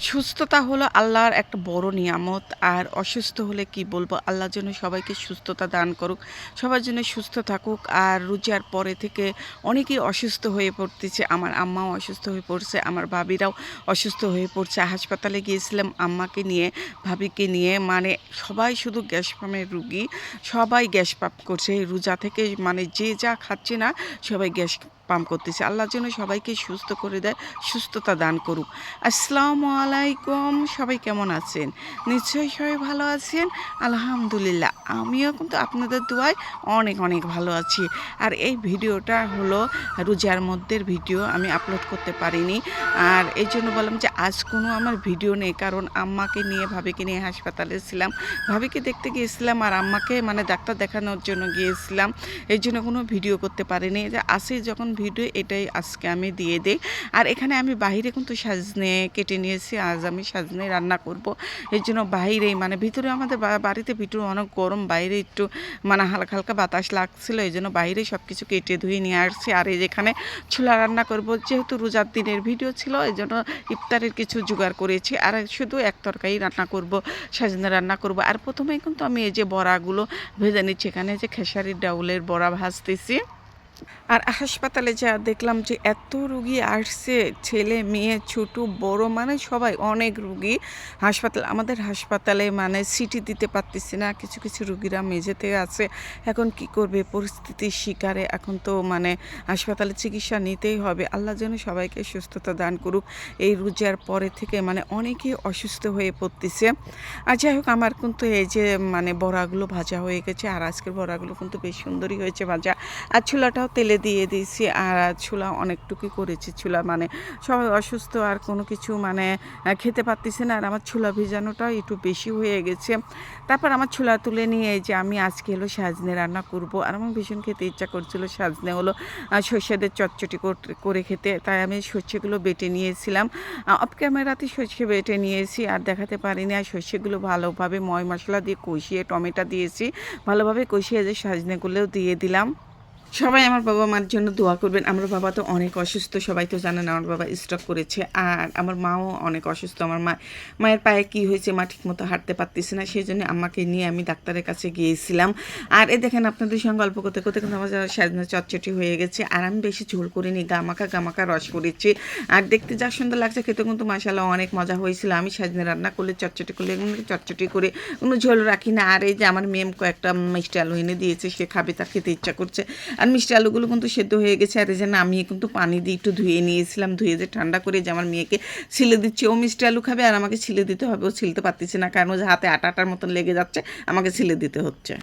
সুস্থতা হলো আল্লাহর একটা বড় নিয়ামত। আর অসুস্থ হলে কি বলবো? আল্লাহ যেন সবাইকে সুস্থতা দান করুক। সবার জন্য সুস্থ থাকুক। আর রোজার পরে থেকে অনেকেই অসুস্থ হয়ে পড়তেছে। আমার আম্মাও অসুস্থ হয়ে পড়ছে, আমার ভাবিরাও অসুস্থ হয়ে পড়ছে। হাসপাতালে গিয়েছিলাম আম্মাকে নিয়ে, ভাবিকে নিয়ে। মানে সবাই শুধু গ্যাস পামের রুগী, সবাই গ্যাস পাম্প করছে। এই রোজা থেকে মানে যে যা খাচ্ছে না, সবাই গ্যাস পাম্প করতেছে। আল্লাহ যেন সবাইকে সুস্থ করে দেয়, সুস্থতা দান করুক। আসসালামু আলাইকুম, সবাই কেমন আছেন? নিশ্চয়ই সবাই ভালো আছেন। আলহামদুলিল্লাহ, আমিও কিন্তু আপনাদের দোয়ায় অনেক অনেক ভালো আছি। আর এই ভিডিওটা হলো রোজার মধ্যের ভিডিও, আমি আপলোড করতে পারিনি। আর এই জন্য বললাম যে আজ কোনো আমার ভিডিও নেই, কারণ আম্মাকে নিয়ে, ভাবিকে নিয়ে হাসপাতালে ছিলাম। ভাবিকে দেখতে গিয়েছিলাম আর আম্মাকে মানে ডাক্তার দেখানোর জন্য গিয়েছিলাম। এই জন্য কোনো ভিডিও করতে পারিনি। যে আসে যখন ভিডিও, এটাই আজকে আমি দিয়ে দিই। আর এখানে আমি বাহিরে কিন্তু সাজনে কেটে নিয়েছি। আজ আমি সাজনে রান্না করব। এই জন্য বাইরেই মানে ভিতরে আমাদের বাড়িতে ভিতরে অনেক গরম, বাইরে একটু মানে হালকা হালকা বাতাস লাগছিল। এই জন্য বাইরে সব কিছু কেটে ধুয়ে নিয়ে আসছি। আর এই যেখানে ছোলা রান্না করব, যেহেতু রোজার দিনের ভিডিও ছিল এই জন্য ইফতারের কিছু জোগাড় করেছি। আর শুধু এক তরকারি রান্না করব, সাজনে রান্না করব। আর প্রথমেই কিন্তু আমি এই যে বড়াগুলো ভেজে নিচ্ছি। এখানে যে খেসারির ডাউলের বড়া ভাজতেছি। আর হাসপাতালে যা দেখলাম যে এত রুগী আসছে, ছেলে মেয়ে ছোট বড় মানে সবাই, অনেক রুগী আমাদের হাসপাতালে মানে সিটি দিতে পারতেছি না। কিছু কিছু রুগীরা মেঝেতে আছে। এখন কি করবে, পরিস্থিতির শিকারে এখন তো মানে হাসপাতালে চিকিৎসা নিতেই হবে। আল্লাহ যেন সবাইকে সুস্থতা দান করুক। এই রোজার পরে থেকে মানে অনেকেই অসুস্থ হয়ে পড়তেছে। আর যাই হোক, আমার কিন্তু এই যে মানে বড়াগুলো ভাজা হয়ে গেছে। আর আজকের বড়াগুলো কিন্তু বেশ সুন্দরই হয়েছে ভাজা। আর ছোলাটাও তেলে দিয়ে দিয়েছি। আর ছোলা অনেকটুকুই করেছি। ছোলা মানে সবাই অসুস্থ, আর কোনো কিছু মানে খেতে পারতেছে না। আর আমার ছোলা ভিজানোটাও একটু বেশি হয়ে গেছে। তারপর আমার ছোলা তুলে নিয়ে এই যে আমি আজকে হলো সাজনে রান্না করব। আর আমার ভীষণ খেতে ইচ্ছা করছিল সাজনে, হলো সর্ষেদের চটচটি করে খেতে। তাই আমি সর্ষেগুলো বেটে নিয়েছিলাম। অফ ক্যামেরাতে সর্ষে বেটে নিয়েছি, আর দেখাতে পারিনি। আর সর্ষেগুলো ভালোভাবে ময় মশলা দিয়ে কষিয়ে, টমেটো দিয়েছি, ভালোভাবে কষিয়ে যে সাজনেগুলোও দিয়ে দিলাম। সবাই আমার বাবা মার জন্য দোয়া করবেন। আমার বাবা তো অনেক অসুস্থ, সবাই তো জানেন আমার বাবা স্ট্রোক করেছে। আর আমার মাও অনেক অসুস্থ। আমার মায়ের পায়ে কি হয়েছে, মা ঠিকমতো হাঁটতে পারতেছে না। সেই জন্য আম্মাকে নিয়ে আমি ডাক্তারের কাছে গিয়েছিলাম। আর দেখেন আপনাদের সঙ্গে গল্প করতে করতে কিন্তু আমার সাজনা চটচটি হয়ে গেছে। আর আমি বেশি ঝোল করিনি, গামাকা গামাকা রস করেছি। আর দেখতে যা সুন্দর লাগছে, খেতে কিন্তু মাশাআল্লাহ অনেক মজা হয়েছিল। আমি সাজনে রান্না করলে চটচটি করলে চটচটি করে কোনো ঝোল রাখি না। আর এই যে আমার মেম কয়েকটা মিষ্টি আলু এনে দিয়েছে, সে খাবে, তার খেতে ইচ্ছা করছে। আর মিষ্টি আলুগুলো কিন্তু সেদ্ধ হয়ে গেছে। আর এই যে আমি কিন্তু পানি দিয়ে একটু ধুয়ে নিয়েছিলাম, ধুয়ে যে ঠান্ডা করে যে আমার মেয়েকে ছিলে দিচ্ছি। ও মিষ্টি আলু খাবে আর আমাকে ছিলে দিতে হবে। ও ছিলতে পারতেছে না, কারণ ও যে হাতে আটা আটার মতন লেগে যাচ্ছে, আমাকে ছিলে দিতে হচ্ছে।